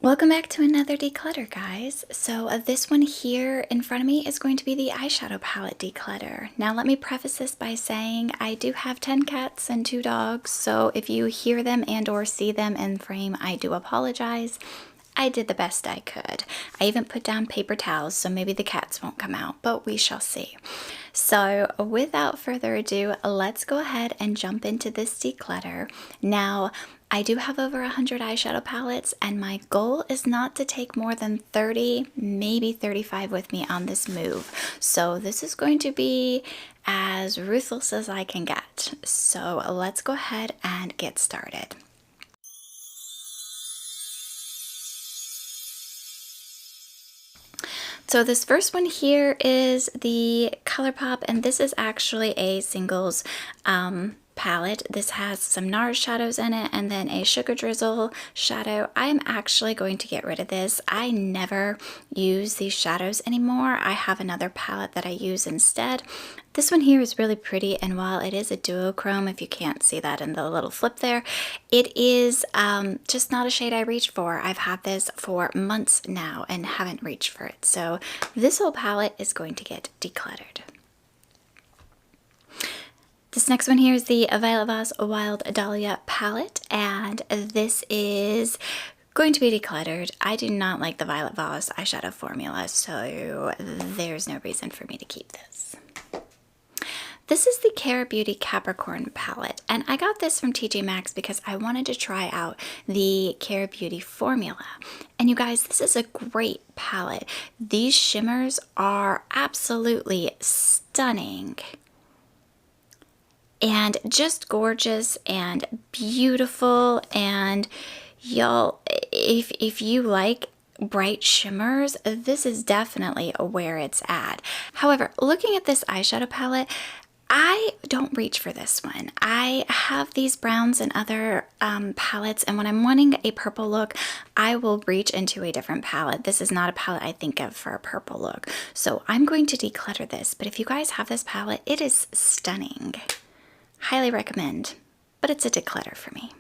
Welcome back to another declutter, guys. So this one here in front of me is going to be the eyeshadow palette declutter. Now let me preface this by saying I do have 10 cats and 2 dogs, so if you hear them and or see them in frame, I do apologize. I did the best I could. I even put down paper towels, so maybe the cats won't come out, but we shall see. So without further ado, let's go ahead and jump into this declutter. Now, I do have over 100 eyeshadow palettes, and my goal is not to take more than 30, maybe 35 with me on this move. So this is going to be as ruthless as I can get. So let's go ahead and get started. So this first one here is the Colourpop, and this is actually a singles palette. This has some Nars shadows in it and then a sugar drizzle shadow. I'm actually going to get rid of this. I never use these shadows anymore. I have another palette that I use instead. This one here is really pretty, and while it is a duochrome, if you can't see that in the little flip there, it is just not a shade I reach for. I've had this for months now and haven't reached for it. So this whole palette is going to get decluttered. This next one here is the Violet Voss Wild Dahlia palette, and this is going to be decluttered. I do not like the Violet Voss eyeshadow formula, so there's no reason for me to keep this. This is the Cara Beauty Capricorn palette, and I got this from TJ Maxx because I wanted to try out the Cara Beauty formula. And you guys, this is a great palette. These shimmers are absolutely stunning and just gorgeous and beautiful. And y'all, if you like bright shimmers, this is definitely where it's at. However, looking at this eyeshadow palette, I don't reach for this one. I have these browns and other palettes, and when I'm wanting a purple look, I will reach into a different palette. This is not a palette I think of for a purple look, so I'm going to declutter this. But if you guys have this palette, it is stunning. Highly recommend, but it's a declutter for me.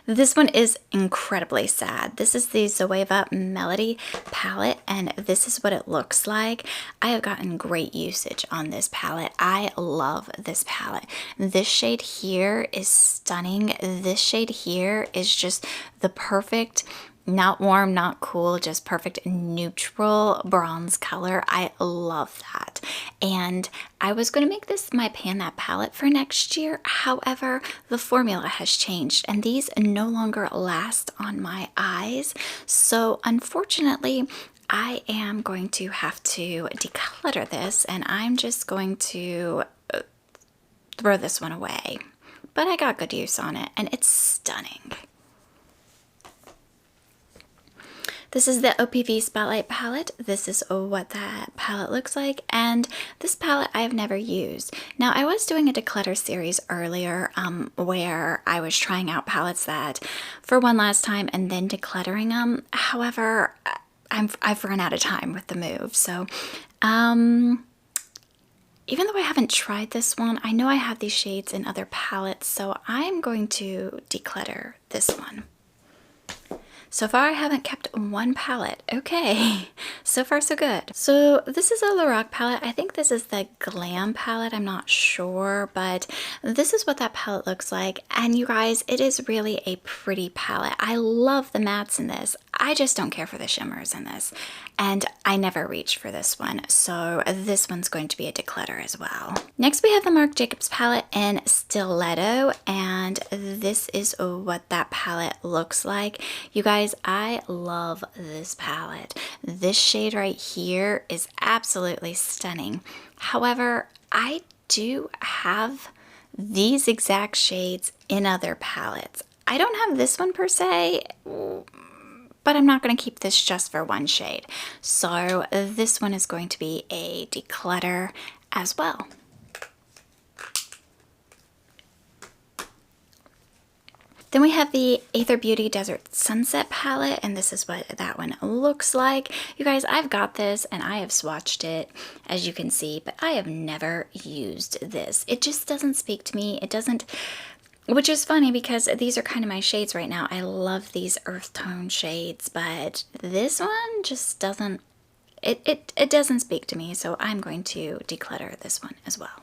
This one is incredibly sad. This is the Zoeva Melody palette, and this is what it looks like. I have gotten great usage on this palette. I love this palette. This shade here is stunning. This shade here is just the perfect, not warm, not cool, just perfect neutral bronze color. I love that. And I was going to make this my Pan That palette for next year. However, the formula has changed and these no longer last on my eyes. So unfortunately, I am going to have to declutter this, and I'm just going to throw this one away. But I got good use on it, and it's stunning. This is the Opv Spotlight Palette. This is what that palette looks like, and this palette I have never used. Now, I was doing a declutter series earlier where I was trying out palettes that for one last time and then decluttering them. However, I've run out of time with the move, so even though I haven't tried this one, I know I have these shades in other palettes, so I'm going to declutter this one. So far, I haven't kept one palette. Okay, so far so good. So this is a Lorac palette. I think this is the Glam palette. I'm not sure, but this is what that palette looks like. And you guys, it is really a pretty palette. I love the mattes in this. I just don't care for the shimmers in this. And I never reach for this one. So this one's going to be a declutter as well. Next, we have the Marc Jacobs palette in Stiletto. And this is what that palette looks like. You guys, I love this palette. This shade right here is absolutely stunning. However, I do have these exact shades in other palettes. I don't have this one per se, but I'm not going to keep this just for one shade. So this one is going to be a declutter as well. Then we have the Aether Beauty Desert Sunset palette, and this is what that one looks like. You guys, I've got this and I have swatched it, as you can see, but I have never used this. It just doesn't speak to me. It doesn't Which is funny because these are kind of my shades right now. I love these earth tone shades, but this one just doesn't, it doesn't speak to me, so I'm going to declutter this one as well.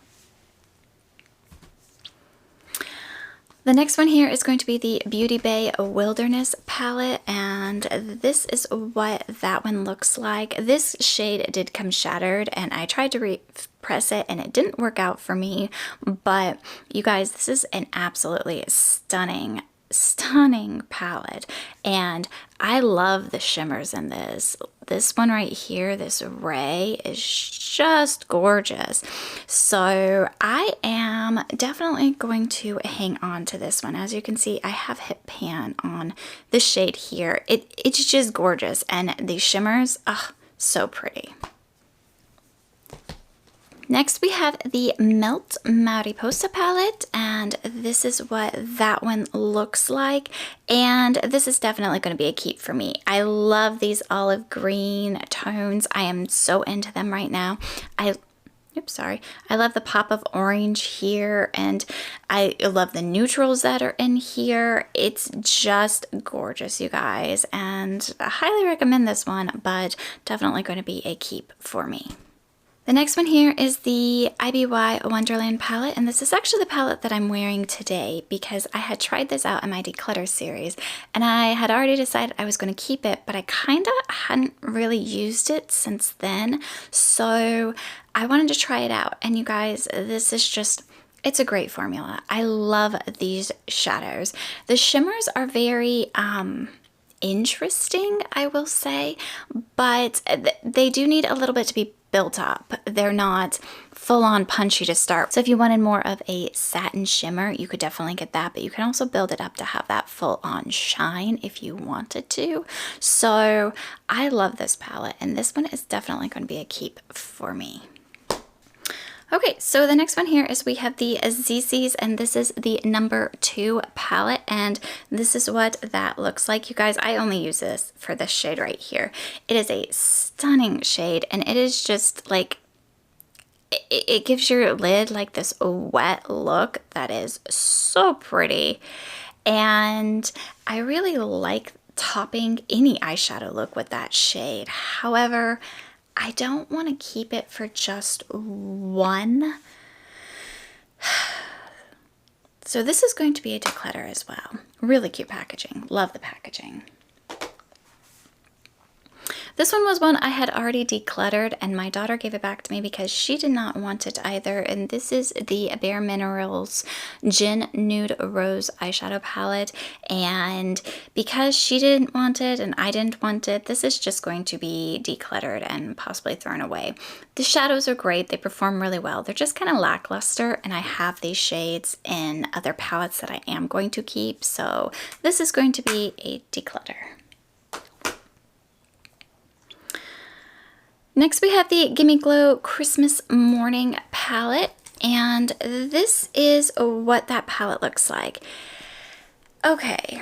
The next one here is going to be the Beauty Bay Wilderness palette, and this is what that one looks like. This shade did come shattered, and I tried to press it and it didn't work out for me, but you guys, this is an absolutely stunning palette, and I love the shimmers in this. This one right here, this Ray, is just gorgeous. So I am definitely going to hang on to this one. As you can see, I have hit pan on this shade here. It's just gorgeous, and these shimmers, oh, so pretty. Next, we have the Melt Mariposa palette, and this is what that one looks like. And this is definitely going to be a keep for me. I love these olive green tones. I am so into them right now. I love the pop of orange here, and I love the neutrals that are in here. It's just gorgeous, you guys, and I highly recommend this one, but definitely going to be a keep for me. The next one here is the Iby Wonderland Palette, and this is actually the palette that I'm wearing today because I had tried this out in my declutter series, and I had already decided I was going to keep it, but I kind of hadn't really used it since then, so I wanted to try it out. And you guys, this is just, it's a great formula. I love these shadows. The shimmers are very interesting, I will say, but they do need a little bit to be built up. They're not full-on punchy to start. So if you wanted more of a satin shimmer, you could definitely get that, but you can also build it up to have that full-on shine if you wanted to. So I love this palette, and this one is definitely going to be a keep for me. Okay, so the next one here is we have the ZCs, and this is the number 2 palette, and this is what that looks like. You guys, I only use this for this shade right here. It is a stunning shade, and it is just like, it gives your lid like this wet look that is so pretty, and I really like topping any eyeshadow look with that shade. However, I don't want to keep it for just one. So this is going to be a declutter as well. Really cute packaging. Love the packaging. This one was one I had already decluttered, and my daughter gave it back to me because she did not want it either. And this is the Bare Minerals Gin Nude Rose Eyeshadow Palette. And because she didn't want it and I didn't want it, this is just going to be decluttered and possibly thrown away. The shadows are great. They perform really well. They're just kind of lackluster, and I have these shades in other palettes that I am going to keep. So this is going to be a declutter. Next, we have the Gimme Glow Christmas Morning palette, and this is what that palette looks like. Okay,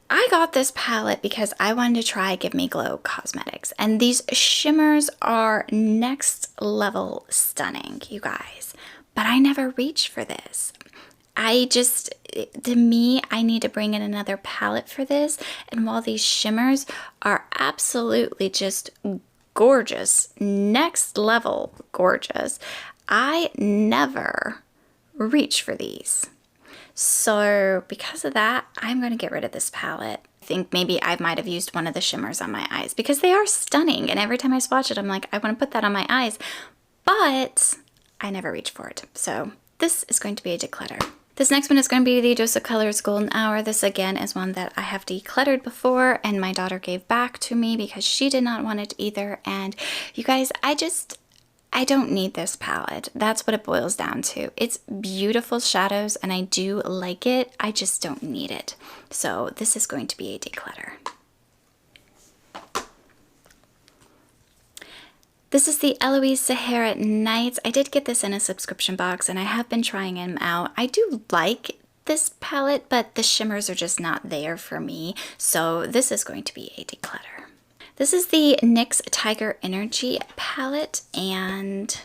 I got this palette because I wanted to try Gimme Glow Cosmetics, and these shimmers are next level stunning, you guys, but I never reached for this. To me, I need to bring in another palette for this, and while these shimmers are absolutely just gorgeous, next level gorgeous, I never reach for these. So because of that, I'm going to get rid of this palette. I think maybe I might have used one of the shimmers on my eyes because they are stunning, and every time I swatch it, I'm like, I want to put that on my eyes, but I never reach for it. So this is going to be a declutter. This next one is going to be the Dose of Colors Golden Hour. This again is one that I have decluttered before, and my daughter gave back to me because she did not want it either. And you guys, I don't need this palette. That's what it boils down to. It's beautiful shadows, and I do like it. I just don't need it. So this is going to be a declutter. This is the Eloise Sahara Nights. I did get this in a subscription box, and I have been trying them out. I do like this palette, but the shimmers are just not there for me. So this is going to be a declutter. This is the NYX Tiger Energy palette, and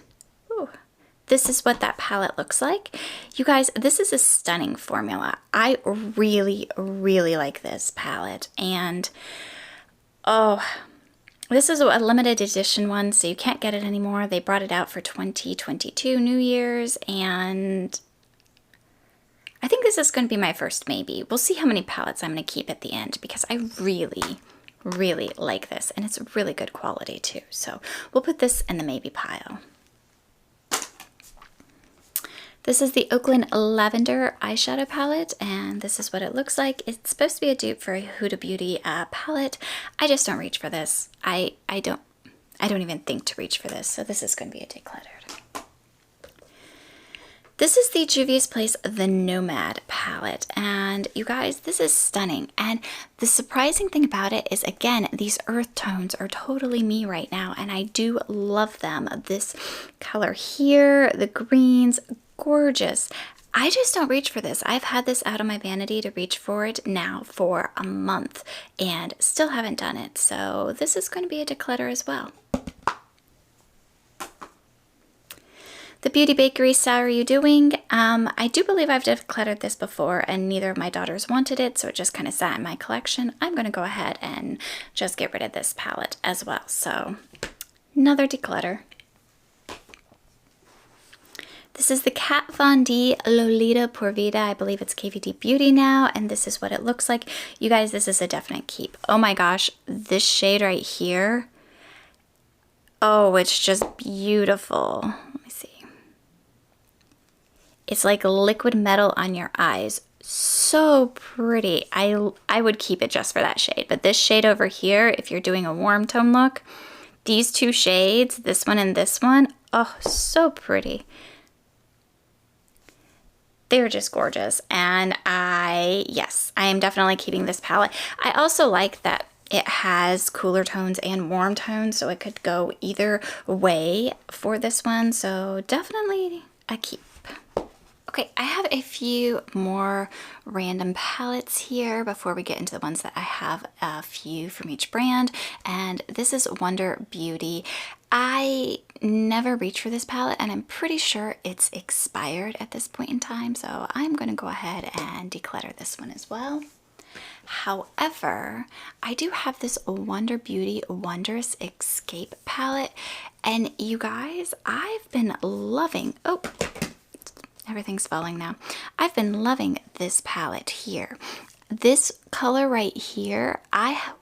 this is what that palette looks like. You guys, this is a stunning formula. I really, really like this palette. And, oh, this is a limited edition one, so you can't get it anymore. They brought it out for 2022 New Year's, and I think this is going to be my first maybe. We'll see how many palettes I'm going to keep at the end, because I really, really like this, and it's really good quality too. So we'll put this in the maybe pile. This is the Oakland Lavender Eyeshadow Palette, and this is what it looks like. It's supposed to be a dupe for a Huda Beauty palette. I just don't reach for this. I don't even think to reach for this, so this is going to be a decluttered. This is the Juvia's Place, the Nomad palette, and you guys, this is stunning. And the surprising thing about it is, again, these earth tones are totally me right now, and I do love them. This color here, the greens, gorgeous. I just don't reach for this. I've had this out of my vanity to reach for it now for a month and still haven't done it. So this is going to be a declutter as well. The Beauty Bakery Style Are You Doing? I do believe I've decluttered this before and neither of my daughters wanted it, so it just kind of sat in my collection. I'm going to go ahead and just get rid of this palette as well. So another declutter. This is the Kat Von D Lolita Por Vida. I believe it's KVD Beauty now, and this is what it looks like. You guys, this is a definite keep. Oh my gosh, this shade right here. Oh, it's just beautiful. Let me see. It's like liquid metal on your eyes. So pretty. I would keep it just for that shade. But this shade over here, if you're doing a warm tone look, these two shades, this one and this one, oh, so pretty. They're just gorgeous, and yes, I am definitely keeping this palette. I also like that it has cooler tones and warm tones, so it could go either way for this one, so definitely a keep. Okay, I have a few more random palettes here before we get into the ones that I have a few from each brand, and this is Wonder Beauty. I never reach for this palette, and I'm pretty sure it's expired at this point in time, so I'm going to go ahead and declutter this one as well. However, I do have this Wonder Beauty Wondrous Escape palette, and you guys, I've been loving, oh, everything's falling now. I've been loving this palette here. This color right here, I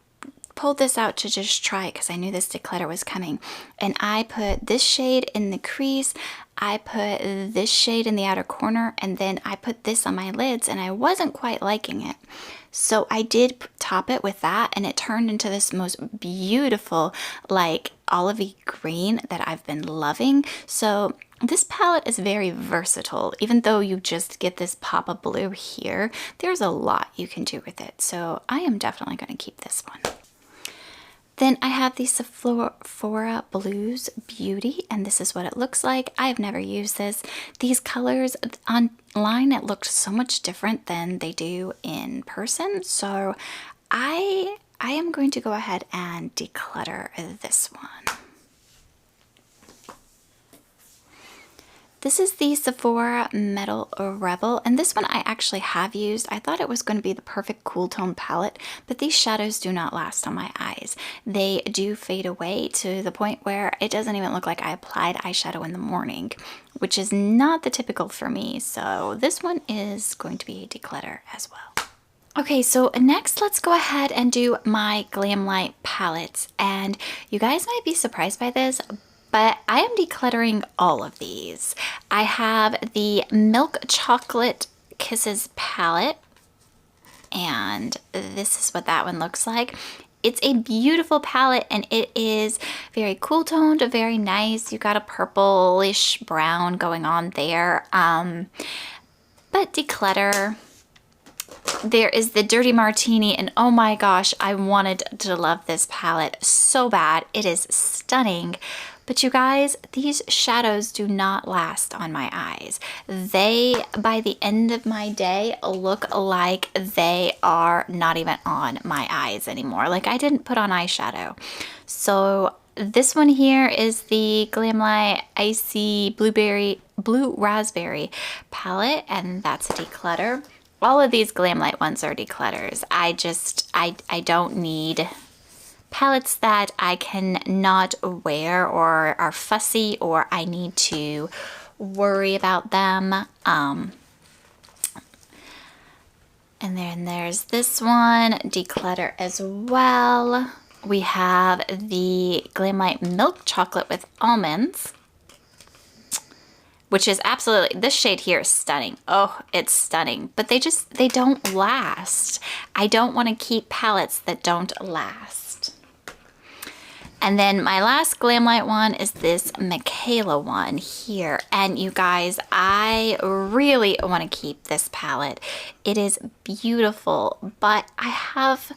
pulled this out to just try it because I knew this declutter was coming. And I put this shade in the crease, I put this shade in the outer corner, and then I put this on my lids, and I wasn't quite liking it. So I did top it with that, and it turned into this most beautiful, like, olivey green that I've been loving. So this palette is very versatile. Even though you just get this pop of blue here, there's a lot you can do with it. So I am definitely going to keep this one. Then I have the Sephora Blues Beauty, and this is what it looks like. I've never used this. These colors online, it looked so much different than they do in person. So I am going to go ahead and declutter this one. This is the Sephora Metal Rebel, and this one I actually have used. I thought it was going to be the perfect cool tone palette, but these shadows do not last on my eyes. They do fade away to the point where it doesn't even look like I applied eyeshadow in the morning, which is not the typical for me. So this one is going to be a declutter as well. Okay, so next let's go ahead and do my Glam Light palettes, and you guys might be surprised by this, but I am decluttering all of these. I have the Milk Chocolate Kisses palette, and this is what that one looks like. It's a beautiful palette, and it is very cool toned, very nice. You got a purplish brown going on there. But declutter. There is the Dirty Martini, and oh my gosh, I wanted to love this palette so bad. It is stunning. But you guys, these shadows do not last on my eyes. They, by the end of my day, look like they are not even on my eyes anymore. Like I didn't put on eyeshadow. So this one here is the Glam Light Icy Blue Raspberry palette, and that's a declutter. All of these Glamlight ones are declutters. I don't need palettes that I can not wear or are fussy or I need to worry about them. And then there's this one, declutter as well. We have the Glamlight Milk Chocolate with Almonds, which is absolutely, this shade here is stunning. Oh, it's stunning, but they don't last. I don't want to keep palettes that don't last. And then my last Glamlight one is this Michaela one here. And you guys, I really want to keep this palette. It is beautiful, but I have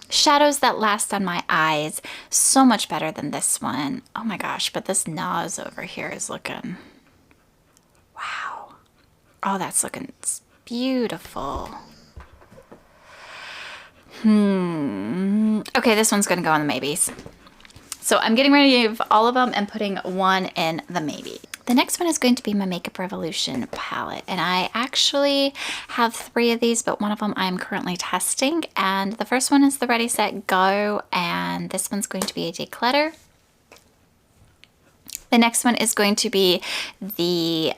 shadows that last on my eyes so much better than this one. Oh my gosh, but this Nars over here is looking, wow. Oh, that's looking beautiful. Okay, this one's gonna go on the maybes. So I'm getting rid of all of them and putting one in the maybe. The next one is going to be my Makeup Revolution palette. And I actually have 3 of these, but one of them I'm currently testing. And the first one is the Ready, Set, Go. And this one's going to be a declutter. The next one is going to be the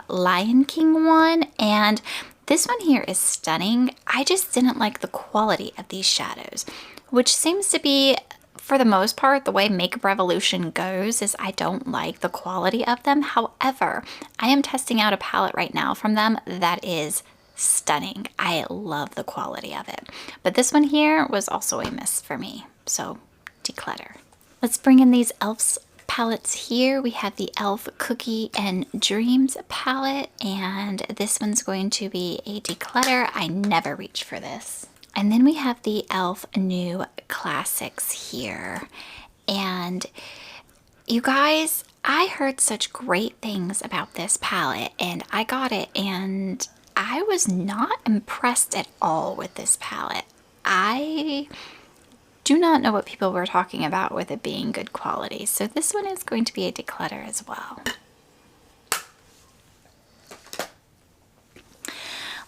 Lion King one. And this one here is stunning. I just didn't like the quality of these shadows, which seems to be, for the most part, the way Makeup Revolution goes is I don't like the quality of them. However, I am testing out a palette right now from them that is stunning. I love the quality of it. But this one here was also a miss for me. So declutter. Let's bring in these e.l.f. palettes here. We have the e.l.f. Cookie and Dreams palette, and this one's going to be a declutter. I never reach for this. And then we have the e.l.f. New Classics here. And you guys, I heard such great things about this palette and I got it and I was not impressed at all with this palette. I do not know what people were talking about with it being good quality. So this one is going to be a declutter as well.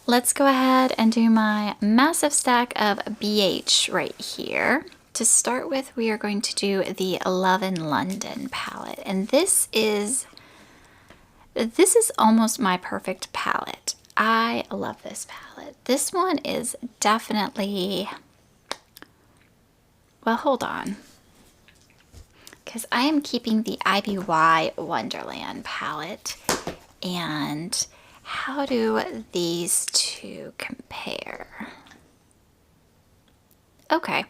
Let's go ahead and do my massive stack of BH right here. To start with, we are going to do the Love in London palette. And this is almost my perfect palette. I love this palette. This one is definitely, well, hold on, because I am keeping the Iby Wonderland palette. And how do these two compare? Okay,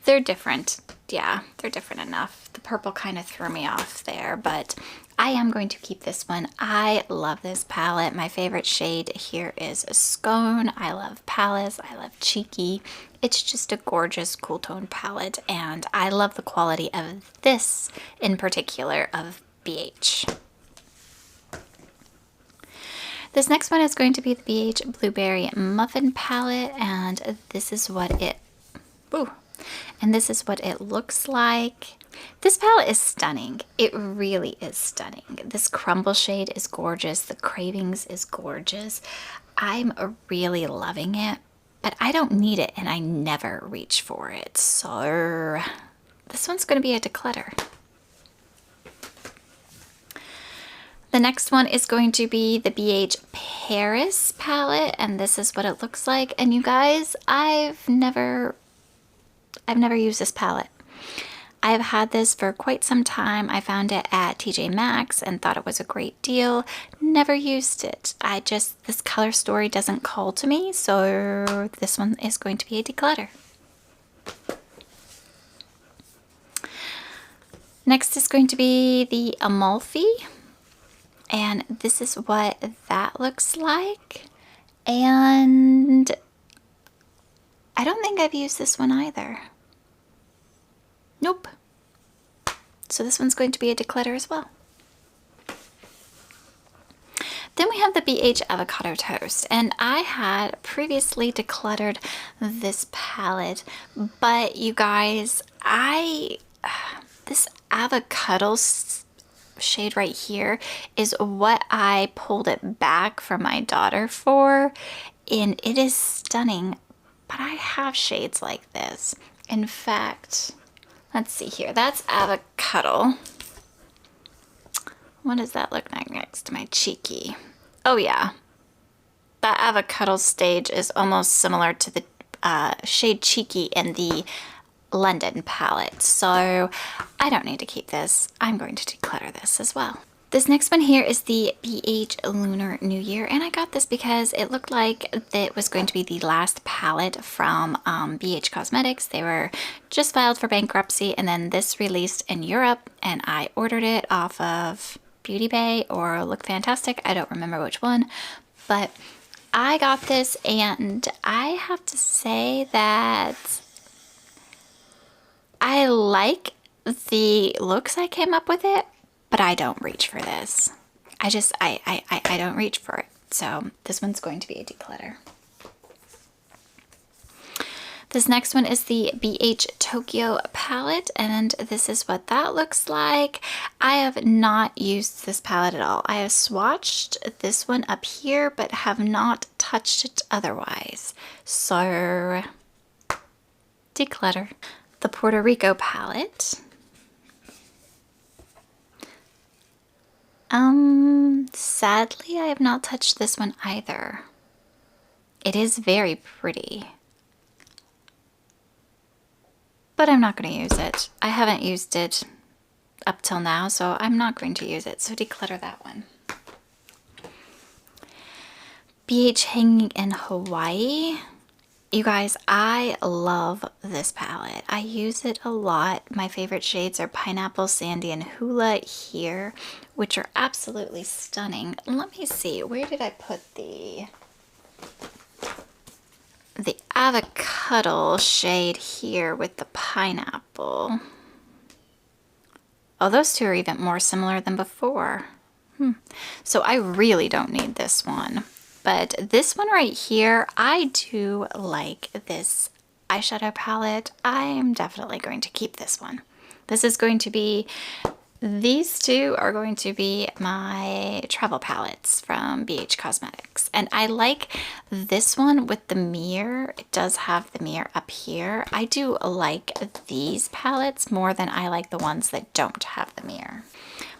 they're different. Yeah, they're different enough. The purple kind of threw me off there, but I am going to keep this one. I love this palette. My favorite shade here is Scone. I love Palace. I love Cheeky. It's just a gorgeous cool tone palette, and I love the quality of this in particular of BH. This next one is going to be the BH Blueberry Muffin palette, and this is what it looks like. This palette is stunning. It really is stunning. This Crumble shade is gorgeous. The Cravings is gorgeous. I'm really loving it, but I don't need it and I never reach for it. So this one's going to be a declutter. The next one is going to be the BH Paris palette, and this is what it looks like. And you guys, I've never used this palette. I've had this for quite some time. I found it at TJ Maxx and thought it was a great deal. Never used it. This color story doesn't call to me, so this one is going to be a declutter. Next is going to be the Amalfi. And this is what that looks like. And I don't think I've used this one either. Nope. So this one's going to be a declutter as well. Then we have the BH Avocado Toast. And I had previously decluttered this palette, but you guys, this avocado shade right here is what I pulled it back for my daughter for, and it is stunning, but I have shades like this. In fact, let's see here, that's Avocado. What does that look like next to my cheeky? Oh yeah, that Avocado stage is almost similar to the shade Cheeky in the London palette, so I don't need to keep this. I'm going to declutter this as well. This next one here is the BH Lunar New Year, and I got this because it looked like it was going to be the last palette from BH Cosmetics. They were just filed for bankruptcy, and then this released in Europe, and I ordered it off of Beauty Bay or Look Fantastic. I don't remember which one, but I got this, and I have to say that I like the looks I came up with it, but I don't reach for this. I don't reach for it. So this one's going to be a declutter. This next one is the BH Tokyo palette, and this is what that looks like. I have not used this palette at all. I have swatched this one up here, but have not touched it otherwise. So, declutter. The Puerto Rico palette. Sadly, I have not touched this one either. It is very pretty, but I'm not going to use it. I haven't used it up till now, so I'm not going to use it. So declutter that one. BH Hanging in Hawaii. You guys, I love this palette. I use it a lot. My favorite shades are Pineapple, Sandy, and Hula here, which are absolutely stunning. Let me see, where did I put the Avocado shade here with the Pineapple? Oh, those two are even more similar than before. So I really don't need this one. But this one right here, I do like this eyeshadow palette. I am definitely going to keep this one. This is going to be, these two are going to be my travel palettes from BH Cosmetics. And I like this one with the mirror. It does have the mirror up here. I do like these palettes more than I like the ones that don't have the mirror.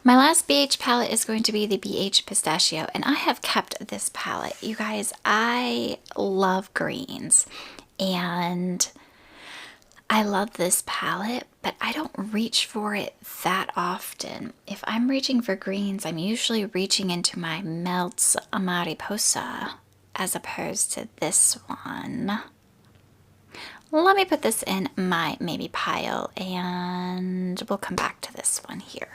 My last BH palette is going to be the BH Pistachio, and I have kept this palette. You guys, I love greens, and I love this palette, but I don't reach for it that often. If I'm reaching for greens, I'm usually reaching into my Melts Mariposa as opposed to this one. Let me put this in my maybe pile, and we'll come back to this one here.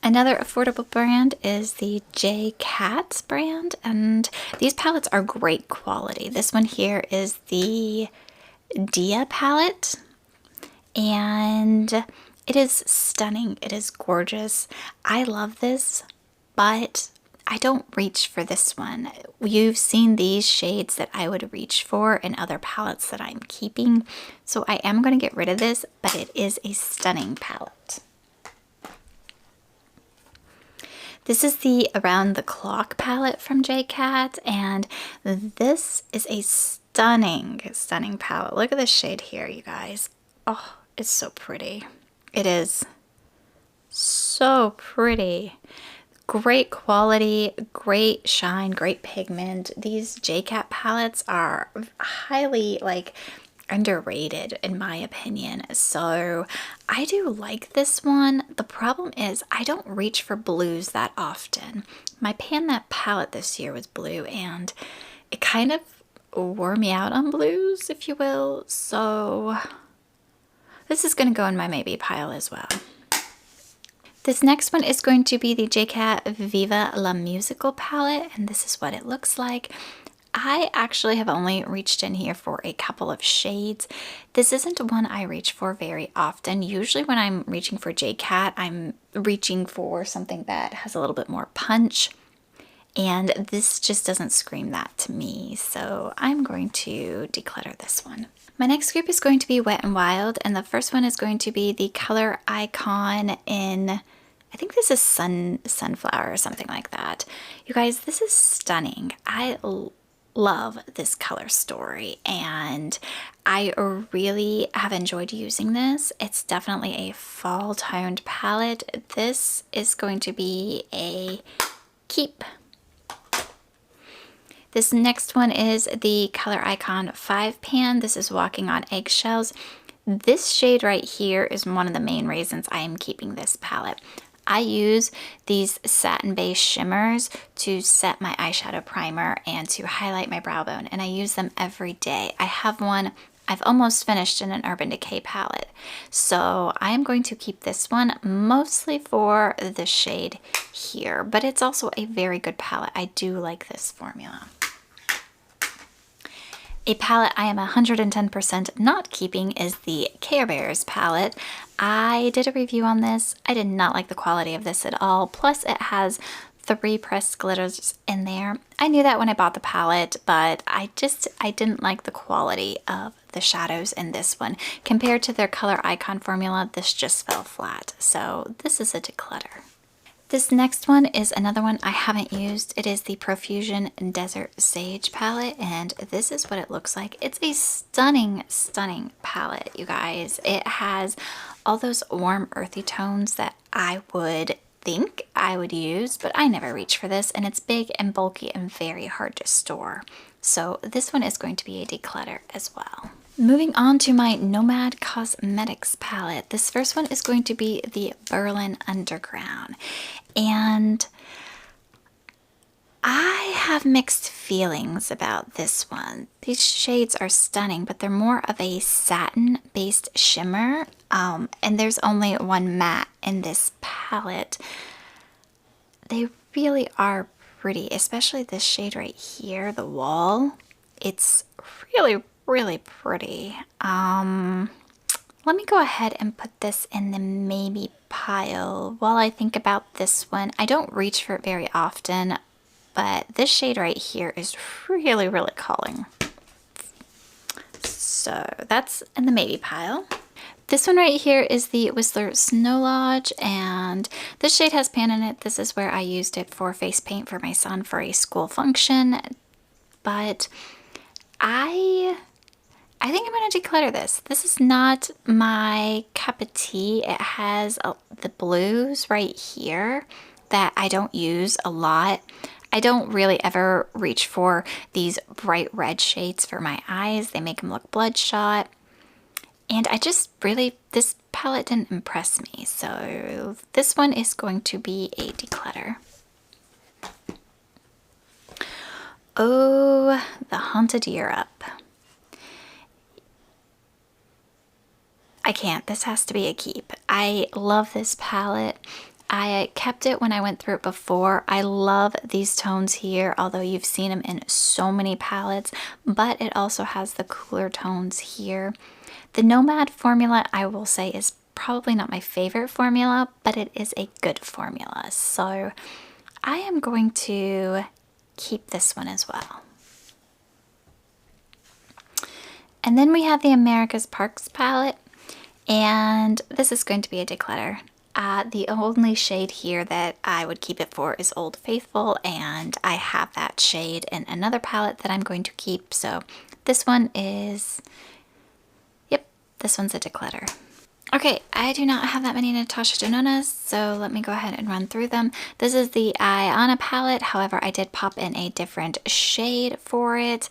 Another affordable brand is the J. Katz brand, and these palettes are great quality. This one here is the Dia palette, and it is stunning. It is gorgeous. I love this, but I don't reach for this one. You've seen these shades that I would reach for in other palettes that I'm keeping, so I am going to get rid of this, but it is a stunning palette. This is the Around the Clock palette from J. Katz, and this is a stunning, stunning palette. Look at this shade here, you guys. Oh, it's so pretty. It is so pretty. Great quality, great shine, great pigment. These J. Katz palettes are highly, underrated in my opinion, so I do like this one. The problem is I don't reach for blues that often. My Pan That palette this year was blue, and it kind of wore me out on blues, if you will, so this is going to go in my maybe pile as well. This next one is going to be the J. Katz Viva La Musical palette, and this is what it looks like. I actually have only reached in here for a couple of shades. This isn't one I reach for very often. Usually when I'm reaching for J. Katz, I'm reaching for something that has a little bit more punch, and this just doesn't scream that to me, so I'm going to declutter this one. My next group is going to be Wet n Wild, and the first one is going to be the Color Icon in, I I think this is sunflower or something like that. You guys, this is stunning. I love this color story, and I really have enjoyed using this. It's definitely a fall toned palette. This is going to be a keep. This next one is the Color Icon 5 pan. This is Walking on Eggshells. This shade right here is one of the main reasons I am keeping this palette. I use these satin-based shimmers to set my eyeshadow primer and to highlight my brow bone, and I use them every day. I have one I've almost finished in an Urban Decay palette, so I am going to keep this one mostly for the shade here, but it's also a very good palette. I do like this formula. A palette I am 110% not keeping is the Care Bears palette. I did a review on this. I did not like the quality of this at all. Plus it has 3 pressed glitters in there. I knew that when I bought the palette, but I didn't like the quality of the shadows in this one. Compared to their Color Icon formula, this just fell flat. So this is a declutter. This next one is another one I haven't used. It is the Profusion Desert Sage palette, and this is what it looks like. It's a stunning, stunning palette, you guys. It has all those warm, earthy tones that I would think I would use, but I never reach for this, and it's big and bulky and very hard to store. So this one is going to be a declutter as well. Moving on to my Nomad Cosmetics palette. This first one is going to be the Berlin Underground. And I have mixed feelings about this one. These shades are stunning, but they're more of a satin-based shimmer. And there's only one matte in this palette. They really are pretty, especially this shade right here, the Wall. It's really pretty. Let me go ahead and put this in the maybe pile while I think about this one. I don't reach for it very often, but this shade right here is really calling. So that's in the maybe pile. This one right here is the Whistler Snow Lodge, and this shade has pan in it. This is where I used it for face paint for my son for a school function, but I think I'm going to declutter this. This is not my cup of tea. It has the blues right here that I don't use a lot. I don't really ever reach for these bright red shades for my eyes. They make them look bloodshot. And I just this palette didn't impress me. So this one is going to be a declutter. Oh, the Haunted Europe. I can't. This has to be a keep. I love this palette. I kept it when I went through it before. I love these tones here, although you've seen them in so many palettes, but it also has the cooler tones here. The Nomad formula, I will say, is probably not my favorite formula, but it is a good formula. So I am going to keep this one as well. And then we have the America's Parks palette. And this is going to be a declutter. The only shade here that I would keep it for is Old Faithful, and I have that shade in another palette that I'm going to keep. So this one is, yep, this one's a declutter. Okay, I do not have that many Natasha Denonas, so let me go ahead and run through them. This is the Iana palette. However, I did pop in a different shade for it.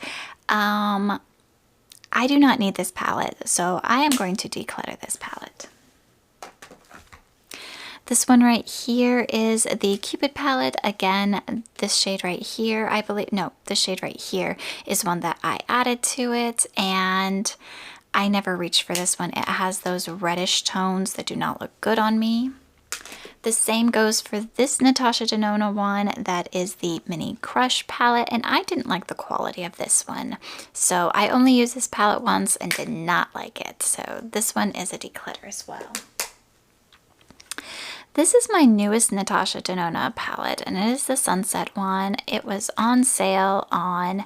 I do not need this palette, so I am going to declutter this palette. This one right here is the Cupid palette. Again, this shade right here, I believe, no, this shade right here is one that I added to it, and I never reached for this one. It has those reddish tones that do not look good on me. The same goes for this Natasha Denona one that is the Mini Crush palette, and I didn't like the quality of this one. So I only used this palette once and did not like it. So this one is a declutter as well. This is my newest Natasha Denona palette, and it is the Sunset one. It was on sale on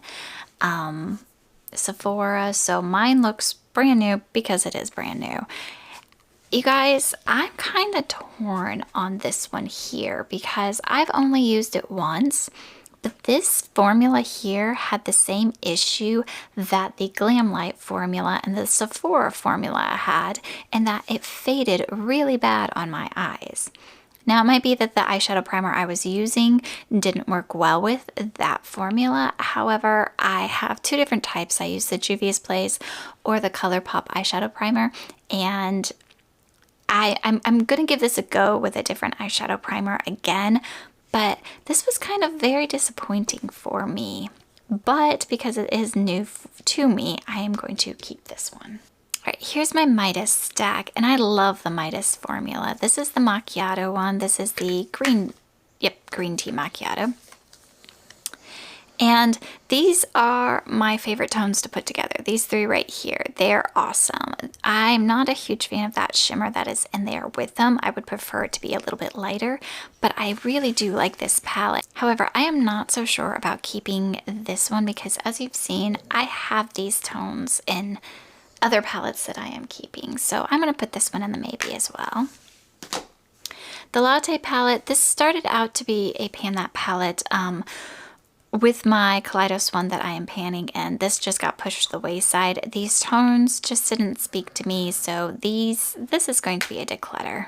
Sephora, so mine looks brand new because it is brand new. You guys, I'm kind of torn on this one here because I've only used it once, but this formula here had the same issue that the Glam Light formula and the Sephora formula had, in that it faded really bad on my eyes. Now, it might be that the eyeshadow primer I was using didn't work well with that formula. However, I have two different types. I use the Juvia's Place or the Colourpop eyeshadow primer, and I'm going to give this a go with a different eyeshadow primer again, but this was kind of very disappointing for me. But because it is new to me, I am going to keep this one. All right, here's my Midas stack, and I love the Midas formula. This is the macchiato one. This is the green tea macchiato. And these are my favorite tones to put together. These three right here, they're awesome. I'm not a huge fan of that shimmer that is in there with them. I would prefer it to be a little bit lighter, but I really do like this palette. However, I am not so sure about keeping this one because, as you've seen, I have these tones in other palettes that I am keeping. So I'm going to put this one in the maybe as well. The Latte palette, this started out to be a pan that palette with my Kaleidos one that I am panning, and this just got pushed to the wayside. These tones just didn't speak to me, so this is going to be a declutter.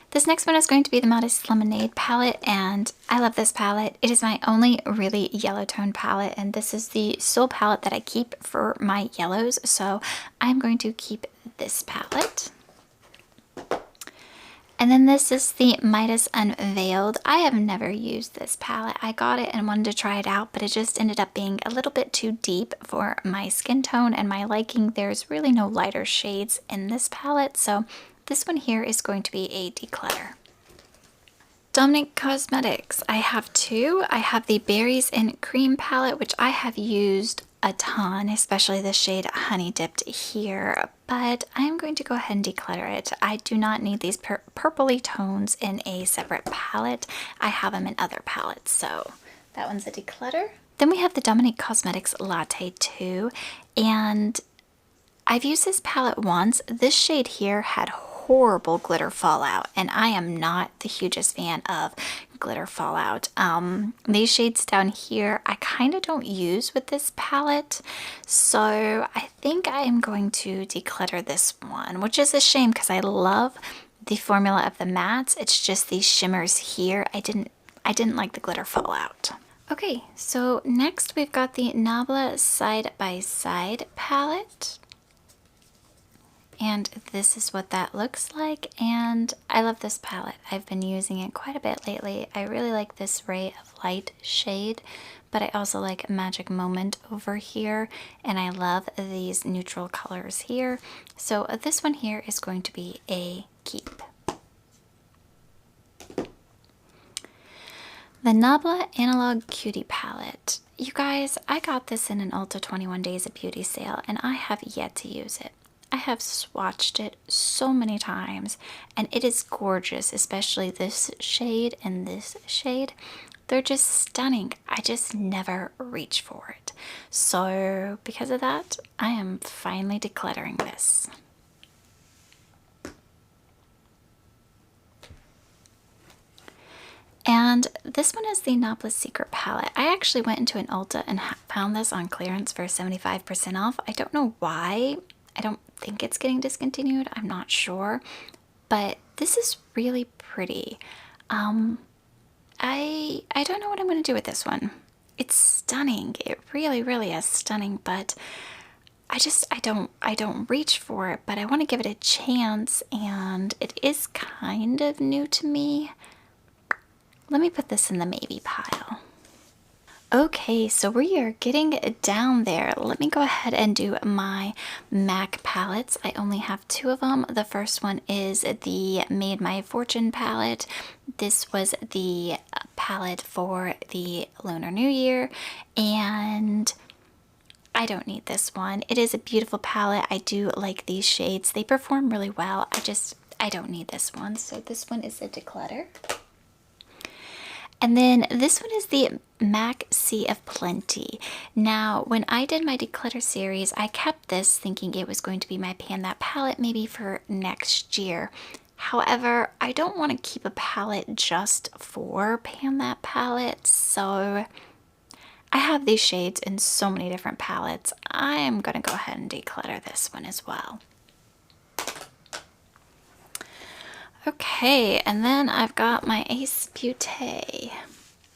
This next one is going to be the Modest Lemonade palette, and I love this palette. It is my only really yellow tone palette, and this is the sole palette that I keep for my yellows, so I'm going to keep this palette. And then this is the Midas Unveiled. I have never used this palette. I got it and wanted to try it out, but it just ended up being a little bit too deep for my skin tone and my liking. There's really no lighter shades in this palette, so this one here is going to be a declutter. Nomad Cosmetics. I have two. I have the Berries and Cream palette, which I have used a ton, especially the shade Honey Dipped here, but I'm going to go ahead and declutter it. I do not need these purpley tones in a separate palette. I have them in other palettes, so that one's a declutter. Then we have the Nomad Cosmetics Latte 2, and I've used this palette once. This shade here had horrible glitter fallout, and I am not the hugest fan of glitter fallout. These shades down here I kind of don't use with this palette, so I think I am going to declutter this one, which is a shame because I love the formula of the mattes. It's just these shimmers here. I didn't like the glitter fallout. Okay, so next we've got the Nabla Side by Side palette. And this is what that looks like, and I love this palette. I've been using it quite a bit lately. I really like this Ray of Light shade, but I also like Magic Moment over here, and I love these neutral colors here. So this one here is going to be a keep. The Nabla Analog Cutie palette. You guys, I got this in an Ulta 21 Days of Beauty sale, and I have yet to use it. I have swatched it so many times, and it is gorgeous, especially this shade and this shade. They're just stunning. I just never reach for it. So because of that, I am finally decluttering this. And this one is the Nabla Secret palette. I actually went into an Ulta and found this on clearance for 75% off. I don't know why. I don't think it's getting discontinued. I'm not sure, but this is really pretty. I don't know what I'm going to do with this one. It's stunning. It really, really is stunning, but I don't reach for it, but I want to give it a chance, and it is kind of new to me. Let me put this in the maybe pile. Okay, so we are getting down there. Let me go ahead and do my MAC palettes. I only have two of them. The first one is the Made My Fortune palette. This was the palette for the Lunar New Year, and I don't need this one. It is a beautiful palette. I do like these shades. They perform really well. I don't need this one. So this one is a declutter. And then this one is the MAC Sea of Plenty. Now, when I did my declutter series, I kept this thinking it was going to be my Pan That palette maybe for next year. However, I don't want to keep a palette just for Pan That palette, so I have these shades in so many different palettes. I am going to go ahead and declutter this one as well. Okay, and then I've got my Ace Beauté.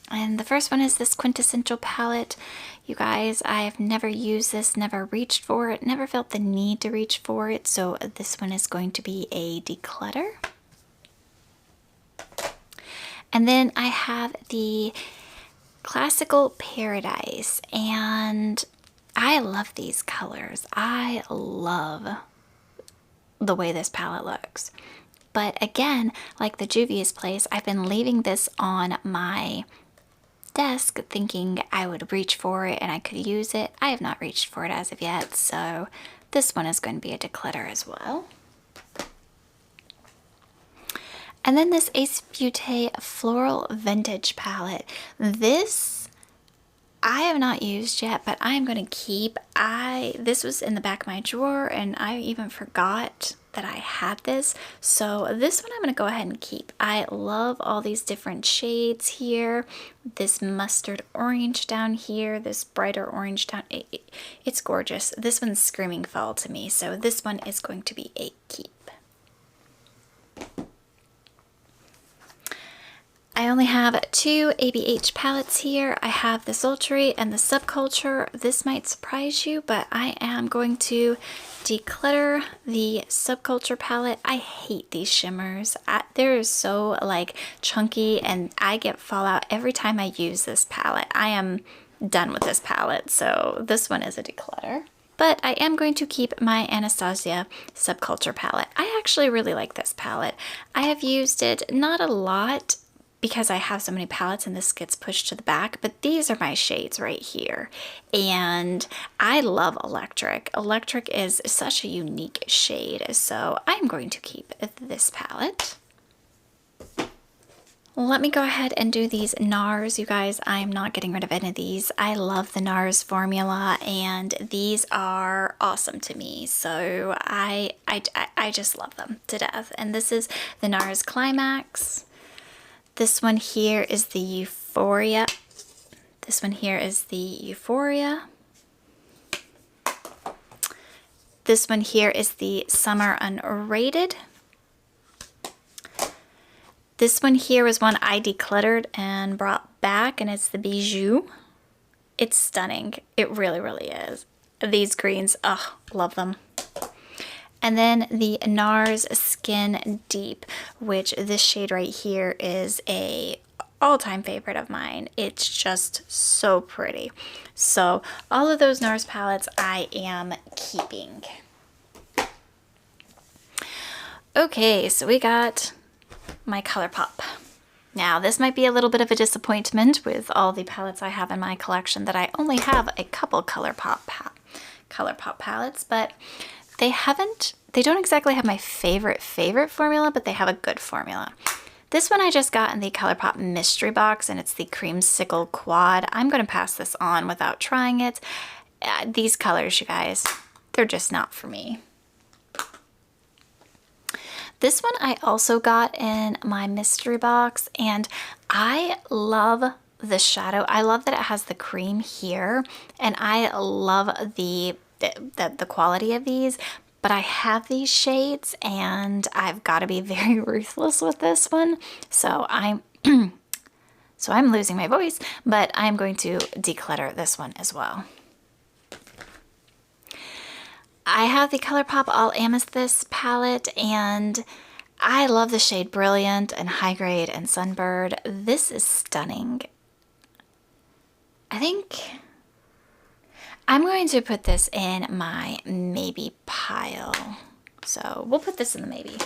And the first one is this Quintessential palette. You guys, I have never used this, never reached for it, never felt the need to reach for it. So this one is going to be a declutter. And then I have the Classical Paradise. And I love these colors. I love the way this palette looks. But again, like the Juvia's Place, I've been leaving this on my desk thinking I would reach for it and I could use it. I have not reached for it as of yet, so this one is going to be a declutter as well. And then this Ace Beauté Floral Vintage palette. This I have not used yet, but I am going to keep. This was in the back of my drawer and I even forgot that I had this. So this one I'm going to go ahead and keep. I love all these different shades here. This mustard orange down here, this brighter orange down. It's gorgeous. This one's screaming fall to me. So this one is going to be a keep. I only have 2 ABH palettes here. I have the Sultry and the Subculture. This might surprise you, but I am going to declutter the Subculture palette. I hate these shimmers. They're so like chunky and I get fallout every time I use this palette. I am done with this palette, so this one is a declutter. But I am going to keep my Anastasia Subculture palette. I actually really like this palette. I have used it not a lot, because I have so many palettes and this gets pushed to the back, but these are my shades right here. And I love Electric. Electric is such a unique shade, so I'm going to keep this palette. Let me go ahead and do these Nars, you guys. I'm not getting rid of any of these. I love the Nars formula and these are awesome to me. So I just love them to death. And this is the Nars Climax. This one here is the Euphoria. This one here is the Euphoria. This one here is the Summer Unrated. This one here is one I decluttered and brought back, and it's the Bijou. It's stunning. It really, really is. These greens, oh, love them. And then the Nars Skin Deep, which this shade right here is a all-time favorite of mine. It's just so pretty. So all of those Nars palettes I am keeping. Okay, so we got my Colourpop. Now this might be a little bit of a disappointment with all the palettes I have in my collection that I only have a couple Colourpop palettes, but they don't exactly have my favorite formula, but they have a good formula. This one I just got in the Colourpop mystery box, and it's the Creamsicle Quad. I'm going to pass this on without trying it. These colors, you guys, they're just not for me. This one I also got in my mystery box, and I love the shadow. I love that it has the cream here, and I love the quality of these, but I have these shades and I've got to be very ruthless with this one. So I'm losing my voice, but I'm going to declutter this one as well. I have the Colourpop All Amethyst palette, and I love the shade Brilliant and High Grade and Sunbird. This is stunning. I think I'm going to put this in my maybe pile. So we'll put this in the maybe.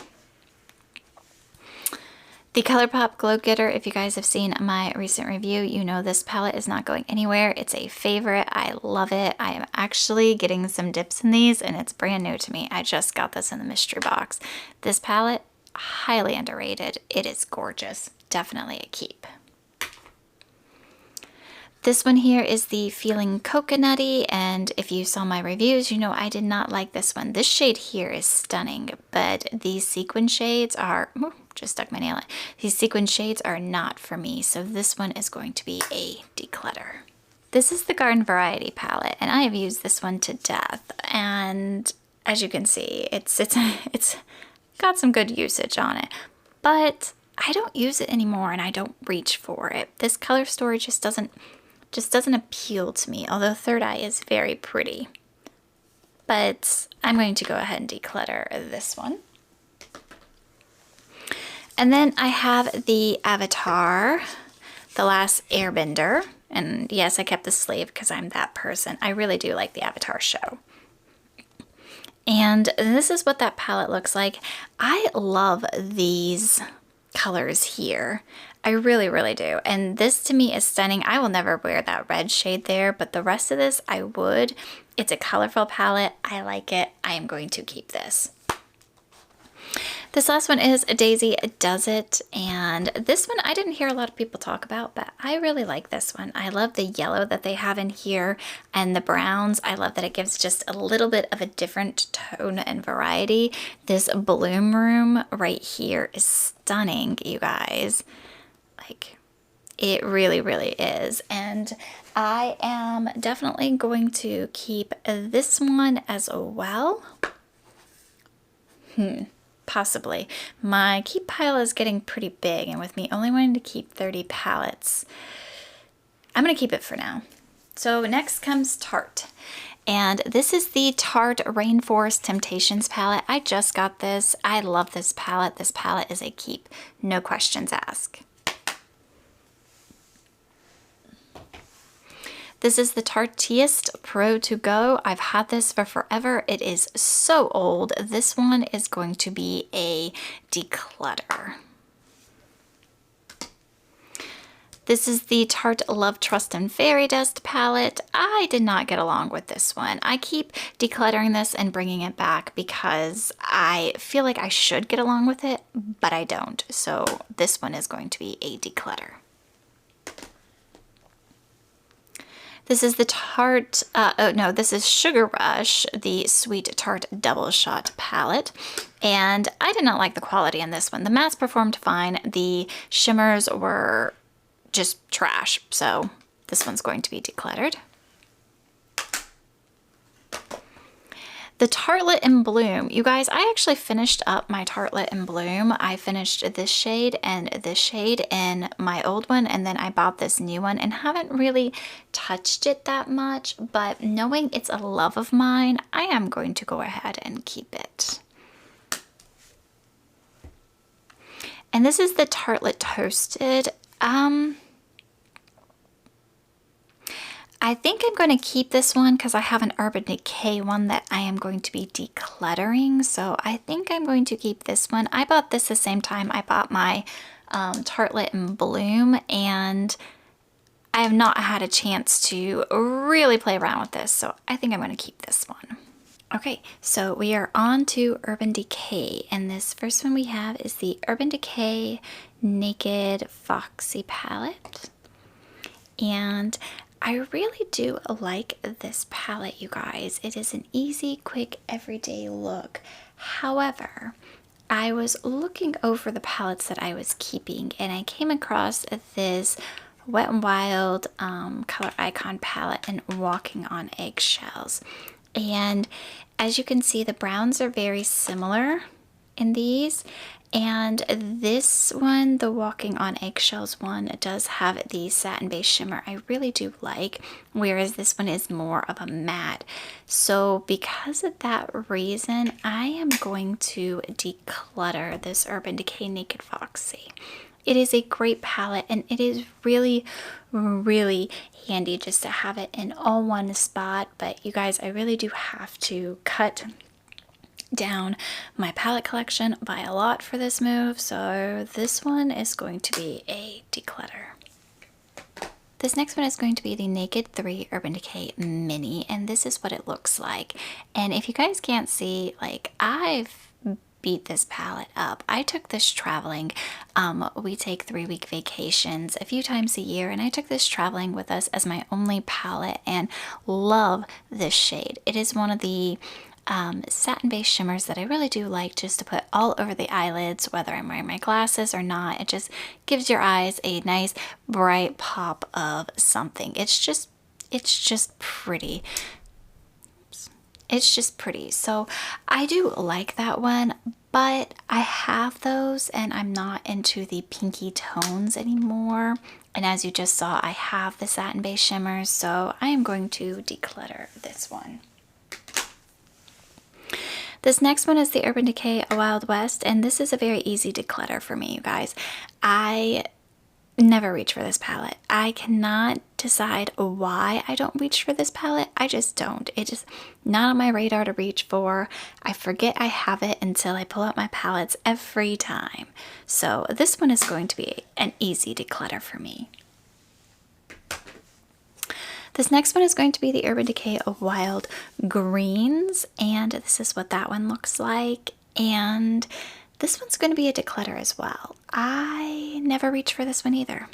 The Colourpop Glow Getter, if you guys have seen my recent review, you know this palette is not going anywhere. It's a favorite. I love it. I am actually getting some dips in these, and it's brand new to me. I just got this in the mystery box. This palette, highly underrated. It is gorgeous. Definitely a keep. This one here is the Feeling Coconutty, and if you saw my reviews, you know I did not like this one. This shade here is stunning, but these sequin shades are, just stuck my nail in. These sequin shades are not for me, so this one is going to be a declutter. This is the Garden Variety palette, and I have used this one to death, and as you can see, it's got some good usage on it, but I don't use it anymore and I don't reach for it. This color story just doesn't appeal to me, although Third Eye is very pretty. But I'm going to go ahead and declutter this one. And then I have the Avatar, The Last Airbender. And yes, I kept the sleeve because I'm that person. I really do like the Avatar show. And this is what that palette looks like. I love these colors here. I really, really do. And this to me is stunning. I will never wear that red shade there, but the rest of this I would. It's a colorful palette. I like it. I am going to keep this. This last one is Daisy Does It, and this one I didn't hear a lot of people talk about, but I really like this one. I love the yellow that they have in here and the browns. I love that it gives just a little bit of a different tone and variety. This Bloom Room right here is stunning, you guys. Like, it really, really is. And I am definitely going to keep this one as well. Possibly. My keep pile is getting pretty big, and with me only wanting to keep 30 palettes, I'm going to keep it for now. So next comes Tarte. And this is the Tarte Rainforest Temptations palette. I just got this. I love this palette. This palette is a keep. No questions asked. This is the Tarteist Pro To Go. I've had this for forever. It is so old. This one is going to be a declutter. This is the Tarte Love, Trust, and Fairy Dust palette. I did not get along with this one. I keep decluttering this and bringing it back because I feel like I should get along with it, but I don't. So this one is going to be a declutter. This is the Tarte, this is Sugar Rush, the Sweet Tarte Double Shot palette. And I did not like the quality in this one. The mattes performed fine. The shimmers were just trash. So this one's going to be decluttered. The Tartelette in Bloom. You guys, I actually finished up my Tartelette in Bloom. I finished this shade and this shade in my old one, and then I bought this new one and haven't really touched it that much, but knowing it's a love of mine, I am going to go ahead and keep it. And this is the Tartelette Toasted. I think I'm going to keep this one because I have an Urban Decay one that I am going to be decluttering. So I think I'm going to keep this one. I bought this the same time I bought my Tartelette in Bloom, and I have not had a chance to really play around with this. So I think I'm going to keep this one. Okay, so we are on to Urban Decay, and this first one we have is the Urban Decay Naked Foxy palette. And I really do like this palette, you guys. It is an easy, quick, everyday look. However, I was looking over the palettes that I was keeping, and I came across this Wet n Wild Color Icon palette and Walking on Eggshells. And as you can see, the browns are very similar in these. And this one, the Walking on Eggshells one, does have the satin base shimmer I really do like, whereas this one is more of a matte. So because of that reason, I am going to declutter this Urban Decay Naked Foxy. It is a great palette, and it is really, really handy just to have it in all one spot. But you guys, I really do have to cut down my palette collection by a lot for this move, so this one is going to be a declutter. This next one is going to be the Naked 3 Urban Decay Mini, and this is what it looks like. And if you guys can't see, like, I've beat this palette up. I took this traveling. We take 3-week vacations a few times a year, and I took this traveling with us as my only palette and love this shade. It is one of the satin-based shimmers that I really do like just to put all over the eyelids, whether I'm wearing my glasses or not. It just gives your eyes a nice bright pop of something. It's just pretty. It's just pretty. So I do like that one, but I have those and I'm not into the pinky tones anymore. And as you just saw, I have the satin-based shimmers, so I am going to declutter this one. This next one is the Urban Decay Wild West, and this is a very easy declutter for me, you guys. I never reach for this palette. I cannot decide why I don't reach for this palette. I just don't. It's just not on my radar to reach for. I forget I have it until I pull out my palettes every time. So this one is going to be an easy declutter for me. This next one is going to be the Urban Decay Wild Greens, and this is what that one looks like. And this one's going to be a declutter as well. I never reach for this one either.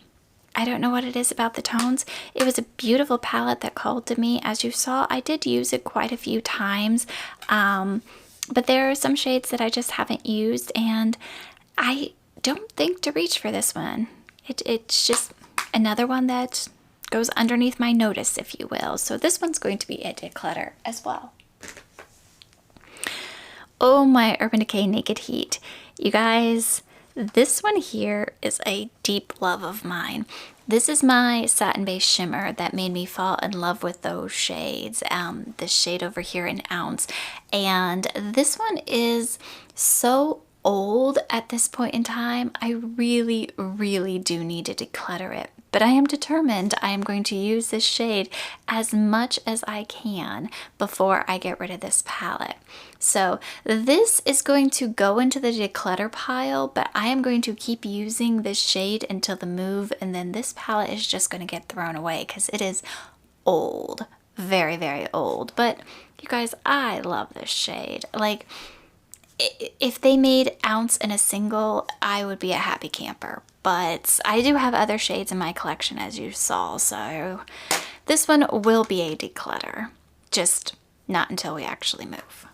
I don't know what it is about the tones. It was a beautiful palette that called to me. As you saw, I did use it quite a few times, but there are some shades that I just haven't used, and I don't think to reach for this one. It's just another one that goes underneath my notice, if you will. So this one's going to be a declutter as well. Oh, my Urban Decay Naked Heat. You guys, this one here is a deep love of mine. This is my satin-based shimmer that made me fall in love with those shades. This shade over here in Ounce. And this one is so old at this point in time. I really, really do need to declutter it. But I am determined I am going to use this shade as much as I can before I get rid of this palette. So this is going to go into the declutter pile, but I am going to keep using this shade until the move, and then this palette is just going to get thrown away because it is old. Very, very old. But you guys, I love this shade. Like, if they made Ounce in a single, I would be a happy camper. But I do have other shades in my collection, as you saw, so this one will be a declutter, just not until we actually move.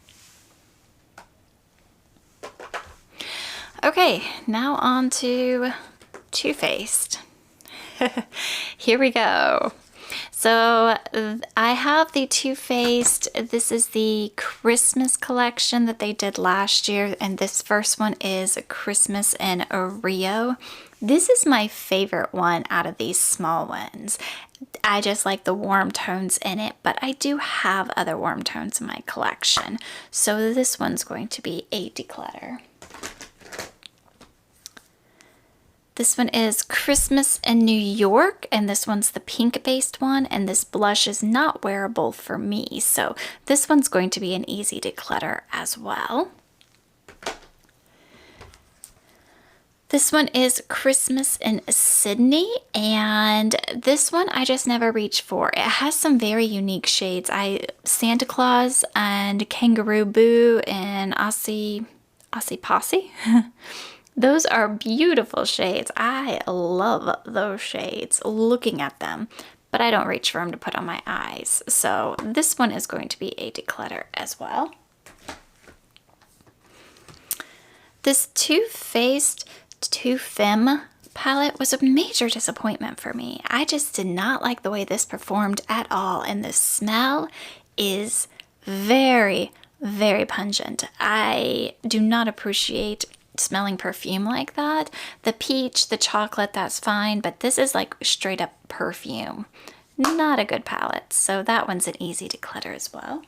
Okay, now on to Too Faced. Here we go. So I have the Too Faced. This is the Christmas collection that they did last year, and this first one is Christmas in Rio. This is my favorite one out of these small ones. I just like the warm tones in it, but I do have other warm tones in my collection. So this one's going to be a declutter. This one is Christmas in New York, and this one's the pink-based one, and this blush is not wearable for me, so this one's going to be an easy declutter as well. This one is Christmas in Sydney, and this one I just never reach for. It has some very unique shades. Santa Claus and Kangaroo Boo and Aussie Posse. Those are beautiful shades. I love those shades, looking at them, but I don't reach for them to put on my eyes. So this one is going to be a declutter as well. This Too Faced Too Femme palette was a major disappointment for me. I just did not like the way this performed at all, and the smell is very, very pungent. I do not appreciate smelling perfume like that. The peach, the chocolate, that's fine, but this is like straight up perfume. Not a good palette, so that one's an easy declutter as well.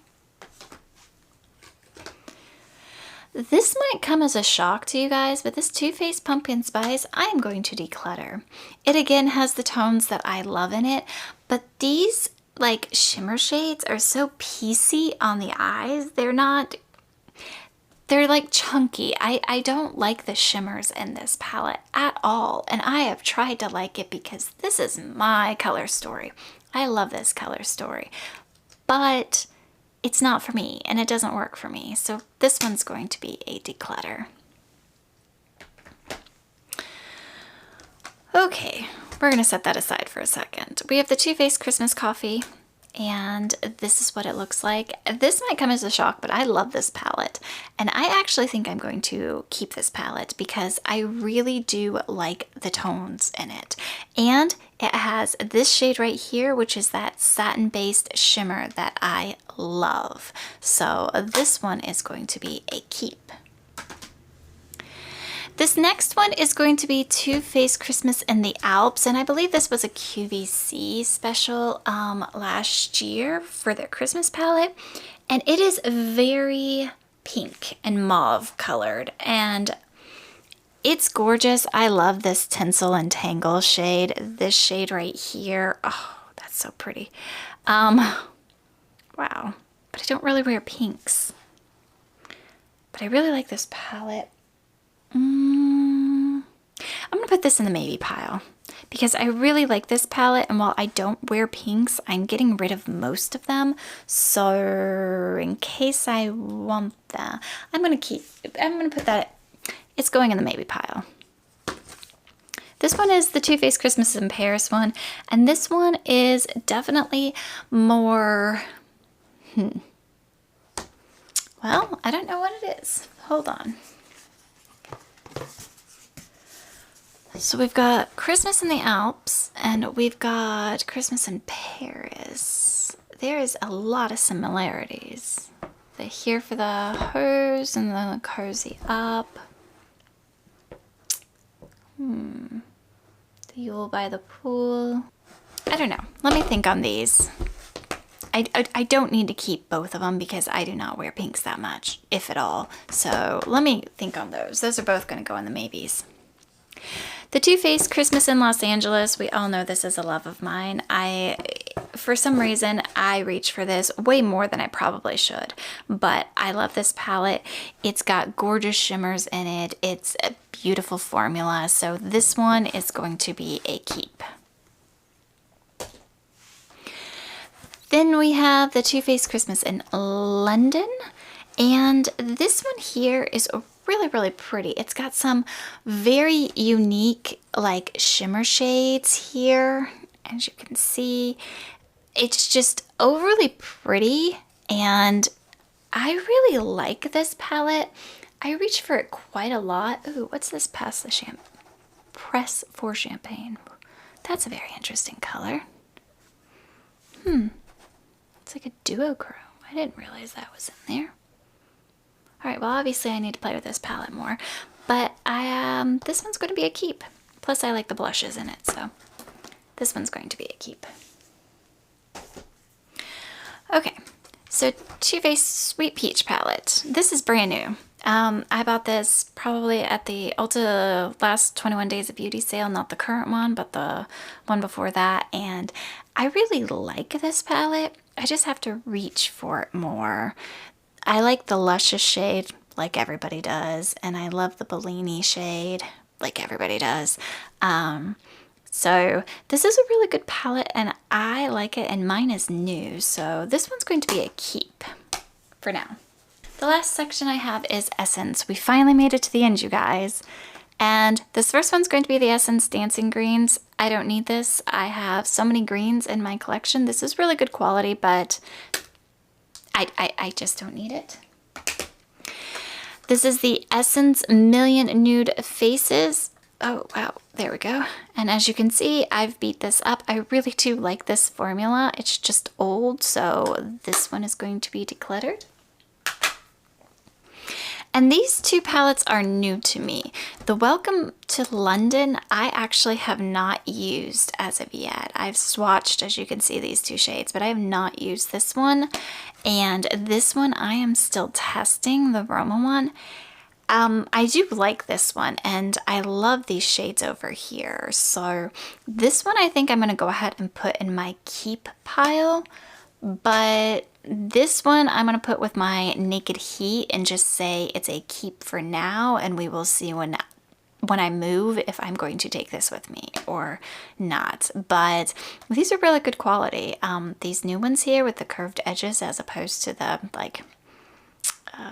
This might come as a shock to you guys, but this Too Faced Pumpkin Spice, I am going to declutter. It again has the tones that I love in it, but these like shimmer shades are so piecey on the eyes. They're like chunky. I don't like the shimmers in this palette at all, and I have tried to like it because this is my color story. I love this color story, but it's not for me and it doesn't work for me. So this one's going to be a declutter. Okay, we're gonna set that aside for a second. We have the Too Faced Christmas Coffee, and this is what it looks like. This might come as a shock, but I love this palette. And I actually think I'm going to keep this palette because I really do like the tones in it. And it has this shade right here, which is that satin-based shimmer that I love. So this one is going to be a keep. This next one is going to be Too Faced Christmas in the Alps, and I believe this was a QVC special last year for their Christmas palette, and it is very pink and mauve colored, and it's gorgeous. I love this Tinsel and Tangle shade. This shade right here, oh, that's so pretty. Wow, but I don't really wear pinks, but I really like this palette. I'm gonna put this in the maybe pile because I really like this palette, and while I don't wear pinks, I'm getting rid of most of them. So in case I want that, I'm gonna put that, it's going in the maybe pile. This one is the Too Faced Christmas in Paris one, and this one is definitely more, well, I don't know what it is. Hold on. So we've got Christmas in the Alps and we've got Christmas in Paris. There is a lot of similarities. They're here for the hose and the cozy up. The Yule by the pool. I don't know. Let me think on these. I don't need to keep both of them because I do not wear pinks that much, if at all. So let me think on those. Those are both going to go in the maybes. The Too Faced Christmas in Los Angeles, we all know this is a love of mine. For some reason, I reach for this way more than I probably should, but I love this palette. It's got gorgeous shimmers in it. It's a beautiful formula, so this one is going to be a keep. Then we have the Too Faced Christmas in London, and this one here is really pretty. It's got some very unique like shimmer shades here, as you can see. It's just overly pretty, and I really like this palette. I reach for it quite a lot. Ooh, what's this? Press for Champagne. That's a very interesting color. It's like a duochrome. I didn't realize that was in there. All right, well, obviously I need to play with this palette more, but this one's going to be a keep. Plus I like the blushes in it, so this one's going to be a keep. Okay, so Too Faced Sweet Peach palette. This is brand new. I bought this probably at the Ulta last 21 Days of Beauty sale, not the current one, but the one before that, and I really like this palette. I just have to reach for it more. I like the Luscious shade like everybody does, and I love the Bellini shade like everybody does. So this is a really good palette and I like it, and mine is new, so this one's going to be a keep for now. The last section I have is Essence. We finally made it to the end, you guys. And this first one's going to be the Essence Dancing Greens. I don't need this. I have so many greens in my collection. This is really good quality, but I just don't need it. This is the Essence Million Nude Faces. Oh, wow, there we go. And as you can see, I've beat this up. I really do like this formula. It's just old, so this one is going to be decluttered. And these two palettes are new to me. The Welcome to London, I actually have not used as of yet. I've swatched, as you can see, these two shades, but I have not used this one. And this one I am still testing, the Roma one. I do like this one, and I love these shades over here. So this one I think I'm going to go ahead and put in my keep pile, but this one I'm going to put with my Naked Heat and just say it's a keep for now, and we will see when when I move if I'm going to take this with me or not. But these are really good quality. These new ones here with the curved edges as opposed to the like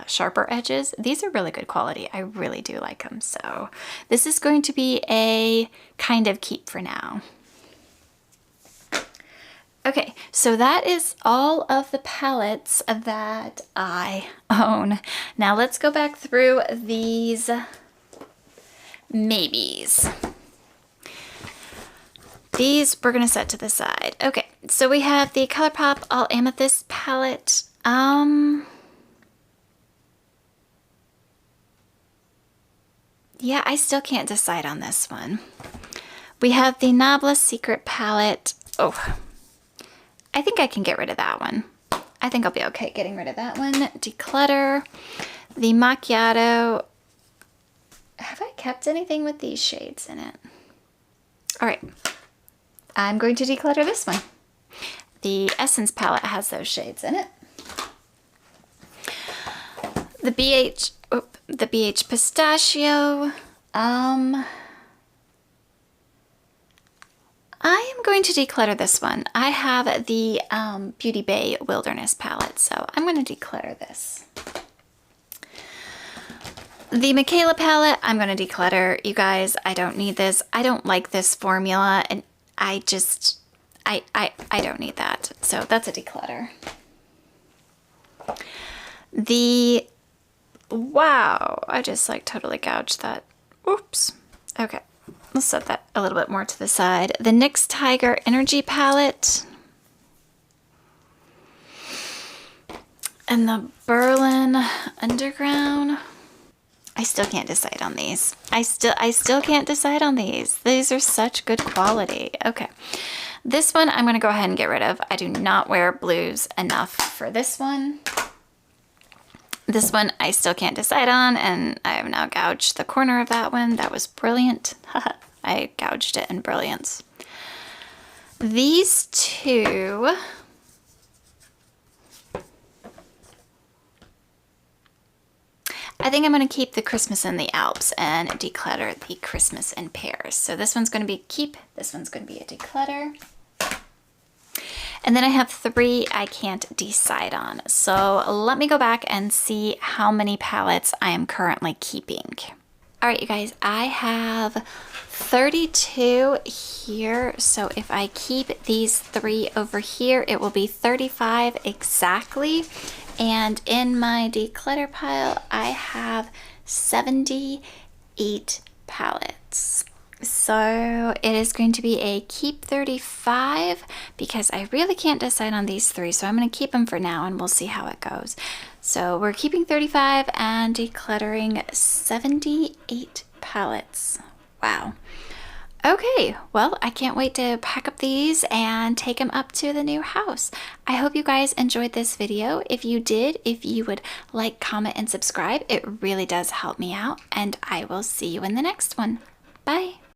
sharper edges, these are really good quality. I really do like them. So this is going to be a kind of keep for now. Okay, so that is all of the palettes that I own. Now let's go back through these maybes. These we're gonna set to the side. Okay, so we have the Colourpop All Amethyst palette. Yeah, I still can't decide on this one. We have the Nabla Secret palette. Oh, I think I can get rid of that one. I think I'll be okay getting rid of that one. Declutter. The Macchiato. Have I kept anything with these shades in it? All right. I'm going to declutter this one. The Essence palette has those shades in it. The BH Pistachio. I am going to declutter this one. I have the Beauty Bay Wilderness palette, so I'm going to declutter this. The Michaela palette, I'm going to declutter. You guys, I don't need this. I don't like this formula, and I just, I don't need that. So that's a declutter. The, wow, I just like totally gouged that. Oops. Okay, let's set that a little bit more to the side. The NYX Tiger Energy palette. And the Berlin Underground. I still can't decide on these. I still can't decide on these. These are such good quality. Okay. This one I'm going to go ahead and get rid of. I do not wear blues enough for this one. This one I still can't decide on, and I have now gouged the corner of that one. That was brilliant. I gouged it in brilliance. These two, I think I'm going to keep the Christmas in the Alps and declutter the Christmas in Paris. So this one's going to be keep, this one's going to be a declutter. And then I have three I can't decide on. So let me go back and see how many palettes I am currently keeping. All right, you guys, I have 32 here. So if I keep these three over here, it will be 35 exactly. And in my declutter pile, I have 78 palettes. So it is going to be a keep 35 because I really can't decide on these three. So I'm going to keep them for now and we'll see how it goes. So we're keeping 35 and decluttering 78 palettes. Wow. Okay, well, I can't wait to pack up these and take them up to the new house. I hope you guys enjoyed this video. If you did, if you would like, comment, and subscribe, it really does help me out. And I will see you in the next one. Bye.